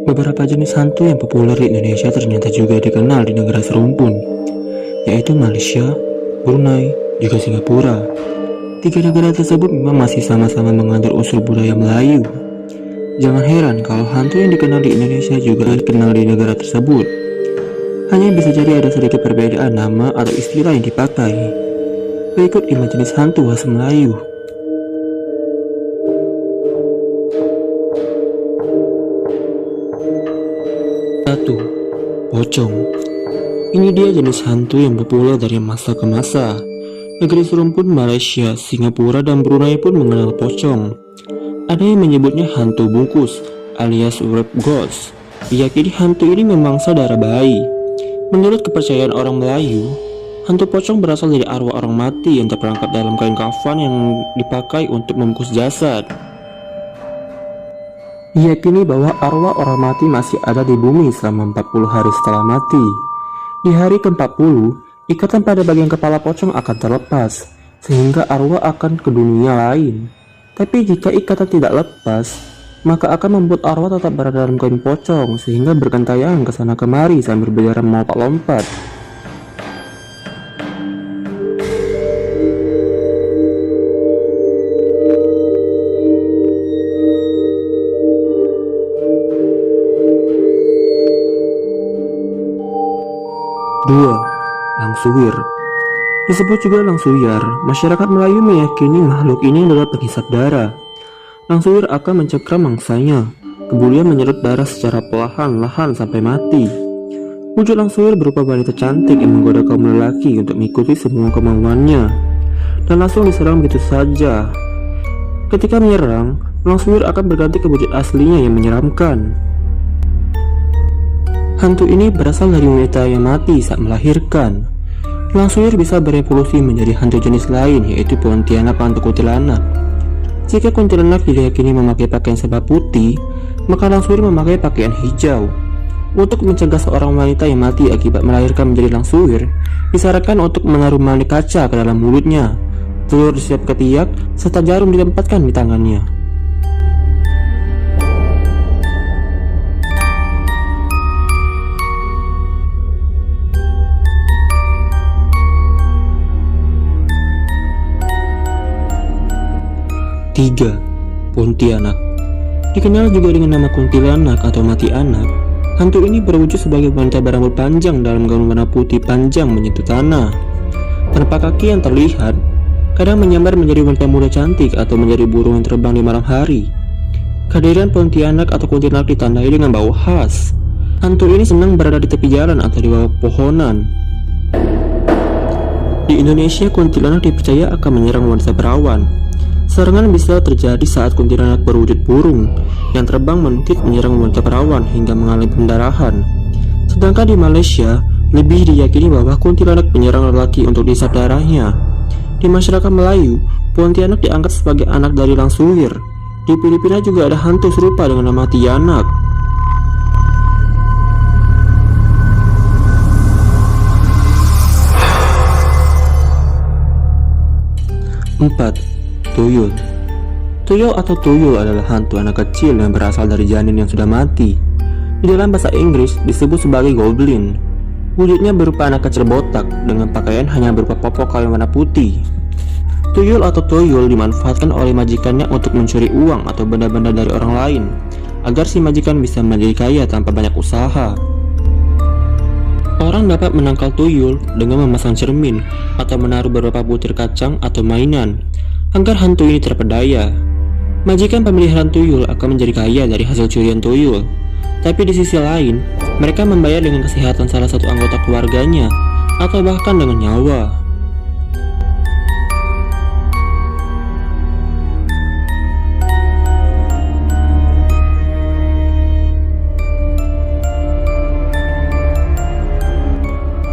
Beberapa jenis hantu yang populer di Indonesia ternyata juga dikenal di negara serumpun, yaitu Malaysia, Brunei, juga Singapura. Tiga negara tersebut memang masih sama-sama mengandung unsur budaya Melayu. Jangan heran kalau hantu yang dikenal di Indonesia juga dikenal di negara tersebut. Hanya bisa jadi ada sedikit perbedaan nama atau istilah yang dipakai. Berikut 5 jenis hantu khas Melayu. 1. Pocong. Ini dia jenis hantu yang populer dari masa ke masa. Negeri serumpun Malaysia, Singapura, dan Brunei pun mengenal pocong. Ada yang menyebutnya hantu bungkus alias wrap ghost. Diyakini hantu ini memangsa darah bayi. Menurut kepercayaan orang Melayu, hantu pocong berasal dari arwah orang mati yang terperangkap dalam kain kafan yang dipakai untuk membungkus jasad. Diyakini bahwa arwah orang mati masih ada di bumi selama 40 hari setelah mati. Di hari ke-40, ikatan pada bagian kepala pocong akan terlepas, sehingga arwah akan ke dunia lain. Tapi jika ikatan tidak lepas, maka akan membuat arwah tetap berada dalam kain pocong, sehingga bergentayangan ke sana kemari sambil berjalan melompat-lompat. Dua, Langsuwir. Disebut juga Langsuyar, masyarakat Melayu meyakini makhluk ini adalah penghisap darah. Langsuwir akan mencengkram mangsanya, kemudian menyedot darah secara perlahan-lahan sampai mati. Wujud Langsuwir berupa wanita cantik yang menggoda kaum lelaki untuk mengikuti semua kemauannya, dan langsung diserang begitu saja. Ketika menyerang, Langsuwir akan berganti ke wujud aslinya yang menyeramkan. Hantu ini berasal dari wanita yang mati saat melahirkan. Langsuwir bisa berevolusi menjadi hantu jenis lain, yaitu Pontianak atau kuntilanak. Jika kuntilanak diyakini memakai pakaian serba putih, maka Langsuwir memakai pakaian hijau. Untuk mencegah seorang wanita yang mati akibat melahirkan menjadi Langsuwir, disarankan untuk menaruh manik kaca ke dalam mulutnya, telur disiap ketiak, serta jarum ditempatkan di tangannya. 3. Pontianak. Dikenal juga dengan nama kuntilanak atau mati anak, hantu ini berwujud sebagai wanita berambut panjang dalam gaun warna putih panjang menyentuh tanah. Tanpa kaki yang terlihat, kadang menyamar menjadi wanita muda cantik atau menjadi burung yang terbang di malam hari. Kehadiran Pontianak atau kuntilanak ditandai dengan bau khas. Hantu ini senang berada di tepi jalan atau di bawah pohonan. Di Indonesia, kuntilanak dipercaya akan menyerang wanita perawan. Serangan bisa terjadi saat kuntilanak berwujud burung yang terbang mentit menyerang wanita perawan hingga mengalami pendarahan. Sedangkan di Malaysia, lebih diyakini bahwa kuntilanak menyerang lelaki untuk dihisap darahnya. Di masyarakat Melayu, Pontianak diangkat sebagai anak dari Langsuwir. Di Filipina juga ada hantu serupa dengan nama Tianak. 4. Tuyul. Tuyul atau tuyul adalah hantu anak kecil yang berasal dari janin yang sudah mati. Di dalam bahasa Inggris disebut sebagai goblin. Wujudnya berupa anak kecil botak dengan pakaian hanya berupa popok kain warna putih. Tuyul atau tuyul dimanfaatkan oleh majikannya untuk mencuri uang atau benda-benda dari orang lain, agar si majikan bisa menjadi kaya tanpa banyak usaha. Orang dapat menangkal tuyul dengan memasang cermin atau menaruh beberapa butir kacang atau mainan agar hantu ini terpedaya. Majikan pemeliharaan tuyul akan menjadi kaya dari hasil curian tuyul. Tapi di sisi lain, mereka membayar dengan kesehatan salah satu anggota keluarganya atau bahkan dengan nyawa.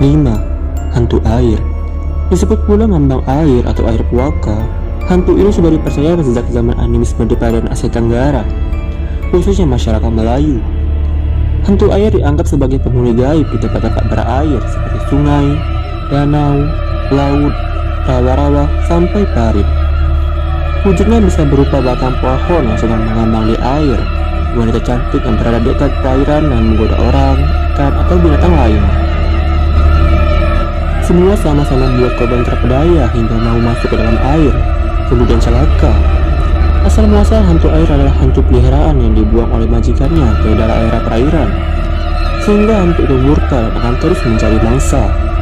Lima, hantu air. Disebut pula mambang air atau air puaka. Hantu ini sudah dipercaya sejak zaman animisme di perairan Asia Tenggara, khususnya masyarakat Melayu. Hantu air dianggap sebagai penghuni gaib di tempat-tempat berair seperti sungai, danau, laut, rawa-rawa, sampai parit. Wujudnya bisa berupa batang pohon yang sedang mengambang di air. wanita cantik yang berada dekat perairan dan menggoda orang, ikan, atau binatang lain. Semua sama-sama membuat korban terpedaya hingga mau masuk ke dalam air, kemudian celaka. Asal muasal hantu air adalah hantu peliharaan yang dibuang oleh majikannya ke daerah perairan, sehingga hantu itu murka dan akan terus mencari mangsa.